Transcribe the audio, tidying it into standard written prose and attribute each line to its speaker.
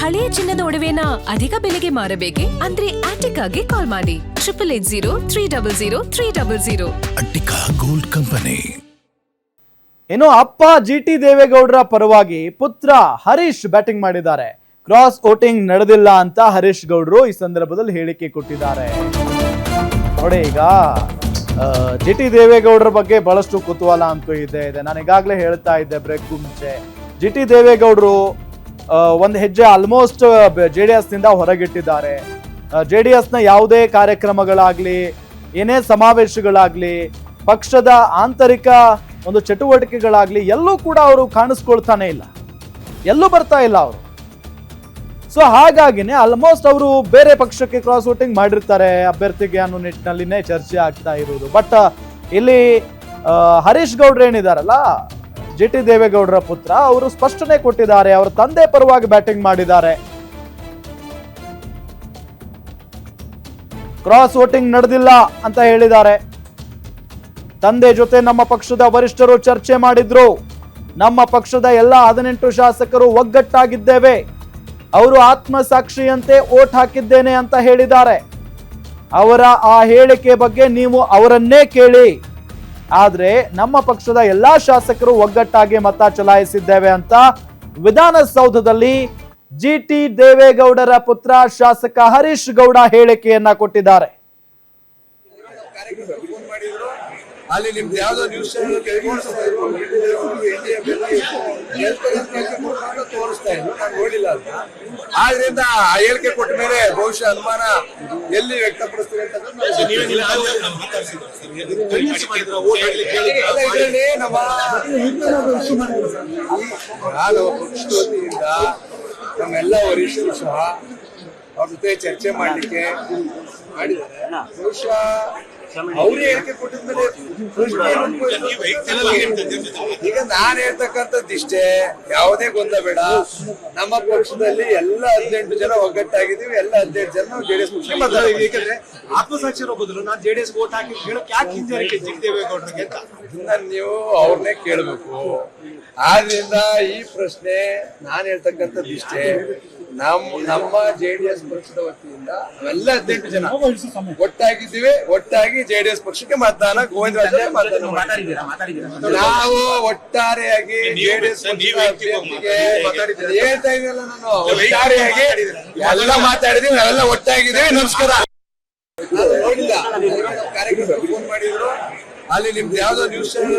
Speaker 1: ಹಳೆಯ ಚಿನ್ನದ ಒಡವೆನ ಅಧಿಕ ಬೆಲೆಗೆ ಮಾರಬೇಕೆ ಅಂದ್ರೆ ಆಟಿಕಾಗೆ ಕಾಲ್ ಮಾಡಿ 880300
Speaker 2: ಅಟ್ಟಿಕಾ ಗೋಲ್ಡ್ ಕಂಪನಿ.
Speaker 3: ಇನ್ನು ಅಪ್ಪ GT ದೇವೇಗೌಡರ ಪರವಾಗಿ ಪುತ್ರ ಹರೀಶ್ ಬ್ಯಾಟಿಂಗ್ ಮಾಡಿದ್ದಾರೆ. ಕ್ರಾಸ್ ವೋಟಿಂಗ್ ನಡೆದಿಲ್ಲ ಅಂತ ಹರೀಶ್ ಗೌಡ್ರು ಈ ಸಂದರ್ಭದಲ್ಲಿ ಹೇಳಿಕೆ ಕೊಟ್ಟಿದ್ದಾರೆ. ನೋಡಿ, ಈಗ GT ದೇವೇಗೌಡರ ಬಗ್ಗೆ ಬಹಳಷ್ಟು ಕುತೂಹಲ ಅಂತೂ ಇದೆ. ನಾನು ಈಗಾಗಲೇ ಹೇಳ್ತಾ ಇದ್ದೆ ಬ್ರೇಕ್ ಮುಂಚೆ, GT ದೇವೇಗೌಡರು ಒಂದು ಹೆಜ್ಜೆ ಆಲ್ಮೋಸ್ಟ್ JDS ನಿಂದ ಹೊರಗಿಟ್ಟಿದ್ದಾರೆ. JDS ನ ಯಾವುದೇ ಕಾರ್ಯಕ್ರಮಗಳಾಗ್ಲಿ, ಏನೇ ಸಮಾವೇಶಗಳಾಗ್ಲಿ, ಪಕ್ಷದ ಆಂತರಿಕ ಒಂದು ಚಟುವಟಿಕೆಗಳಾಗ್ಲಿ ಎಲ್ಲೂ ಕೂಡ ಅವರು ಕಾಣಿಸ್ಕೊಳ್ತಾನೆ ಇಲ್ಲ, ಎಲ್ಲೂ ಬರ್ತಾ ಇಲ್ಲ ಅವರು. ಸೊ ಹಾಗಾಗಿನೇ ಆಲ್ಮೋಸ್ಟ್ ಅವರು ಬೇರೆ ಪಕ್ಷಕ್ಕೆ ಕ್ರಾಸ್ ವೋಟಿಂಗ್ ಮಾಡಿರ್ತಾರೆ ಅಭ್ಯರ್ಥಿಗೆ ಅನ್ನೋ ನಿಟ್ಟಿನಲ್ಲಿನೇ ಚರ್ಚೆ ಆಗ್ತಾ ಇರುವುದು. ಬಟ್ ಇಲ್ಲಿ ಹರೀಶ್ ಗೌಡ್ರು ಏನಿದಾರಲ್ಲ, GT ದೇವೇಗೌಡರ ಪುತ್ರ, ಅವರು ಸ್ಪಷ್ಟನೆ ಕೊಟ್ಟಿದ್ದಾರೆ. ಅವರ ತಂದೆ ಪರವಾಗಿ ಬ್ಯಾಟಿಂಗ್ ಮಾಡಿದ್ದಾರೆ. ಕ್ರಾಸ್ ವೋಟಿಂಗ್ ನಡೆದಿಲ್ಲ ಅಂತ ಹೇಳಿದ್ದಾರೆ. ತಂದೆ ಜೊತೆ ನಮ್ಮ ಪಕ್ಷದ ವರಿಷ್ಠರು ಚರ್ಚೆ ಮಾಡಿದ್ರು. ನಮ್ಮ ಪಕ್ಷದ ಎಲ್ಲ 18 ಶಾಸಕರು ಒಗ್ಗಟ್ಟಾಗಿದ್ದೇವೆ. ಅವರು ಆತ್ಮಸಾಕ್ಷಿಯಂತೆ ವೋಟ್ ಹಾಕಿದ್ದೇನೆ ಅಂತ ಹೇಳಿದ್ದಾರೆ. ಅವರ ಆ ಹೇಳಿಕೆ ಬಗ್ಗೆ ನೀವು ಅವರನ್ನೇ ಕೇಳಿ. ಆದ್ರೆ ನಮ್ಮ ಪಕ್ಷದ ಎಲ್ಲಾ ಶಾಸಕರು ಒಗ್ಗಟ್ಟಾಗಿ ಮತ ಚಲಾಯಿಸಿದ್ದೇವೆ ಅಂತ ವಿಧಾನಸೌಧದಲ್ಲಿ GT ದೇವೇಗೌಡರ ಪುತ್ರ ಶಾಸಕ ಹರೀಶ್ ಗೌಡ ಹೇಳಿಕೆಯನ್ನ ಕೊಟ್ಟಿದ್ದಾರೆ.
Speaker 4: ಅಲ್ಲಿ ನಿಮ್ದು ಯಾವ್ದೋ ನ್ಯೂಸ್ ಚಾನಲ್ ತೋರಿಸ್ತಾ ಇದ್ರು, ನಾನು ನೋಡಿಲ್ಲ ಅಂತ. ಆದ್ರಿಂದ ಆ ಹೇಳಿಕೆ ಕೊಟ್ಟ ಮೇಲೆ ಬಹುಶಃ ಅನುಮಾನ ಎಲ್ಲಿ ವ್ಯಕ್ತಪಡಿಸ್ತೀವಿ ಅಂತ ನಾನು ಪಕ್ಷದ ವತಿಯಿಂದ ನಮ್ಮೆಲ್ಲ ವರಿಷ್ಠರು ಸಹ ಅವ್ರ ಜೊತೆ ಚರ್ಚೆ ಮಾಡ್ಲಿಕ್ಕೆ ಮಾಡಿದ್ದಾರೆ. ಬಹುಶಃ ಅವ್ರು ಹೇಳಿಕೆ ಕೊಟ್ಟಿದ್ಮೇಲೆ ಈಗ ನಾನ್ ಹೇಳ್ತಕ್ಕಂಥದ್ದು ಇಷ್ಟೇ, ಯಾವುದೇ ಗೊಂದಲ ಬೇಡ. ನಮ್ಮ ಪಕ್ಷದಲ್ಲಿ ಎಲ್ಲ 18 ಜನ ಒಗ್ಗಟ್ಟಾಗಿದ್ದೀವಿ. ಎಲ್ಲ 18 ಜನ JDS ಪಕ್ಷ ಮಾತಾಡಿದ್ವಿ.
Speaker 5: ಯಾಕಂದ್ರೆ ಆತ್ಮಸಾಕ್ಷಿ ಬದಲು ನಾನು JDS ವೋಟ್ ಹಾಕಿ ಹೇಳಕ್ ಯಾಕೆ ಹಿಂಜರಿಕೆ GT ದೇವೇಗೌಡರಿಗೆ ಅಂತ
Speaker 4: ನೀವು ಅವ್ರನ್ನೇ ಕೇಳ್ಬೇಕು. ಆದ್ರಿಂದ ಈ ಪ್ರಶ್ನೆ ನಾನ್ ಹೇಳ್ತಕ್ಕಂಥದ್ದು ಇಷ್ಟೇ, ನಮ್ಮ JDS ಪಕ್ಷದ ವತಿಯಿಂದ ನಾವೆಲ್ಲ 18 ಜನ ಒಟ್ಟಾಗಿದ್ದೀವಿ. ಒಟ್ಟಾಗಿ JDS ಪಕ್ಷಕ್ಕೆ ಮತದಾನ ಗೋವಿಂದರಾಜ ನಾವು ಒಟ್ಟಾರೆಯಾಗಿ JDS ಹೇಳ್ತಾ ಇದೀವಲ್ಲ, ನಾನು ಒಟ್ಟಾರೆಯಾಗಿ ಎಲ್ಲ ಮಾತಾಡಿದೀವಿ, ನಾವೆಲ್ಲ ಒಟ್ಟಾಗಿದ್ದೀವಿ. ನಮಸ್ಕಾರ. ನೋಡಿಲ್ಲ ಕಾರ್ಯಕ್ರಮ ಫೋನ್ ಮಾಡಿದ್ರು, ಅಲ್ಲಿ ನಿಮ್ದು ಯಾವ್ದೋ ನ್ಯೂಸ್ ಚಾನಲ್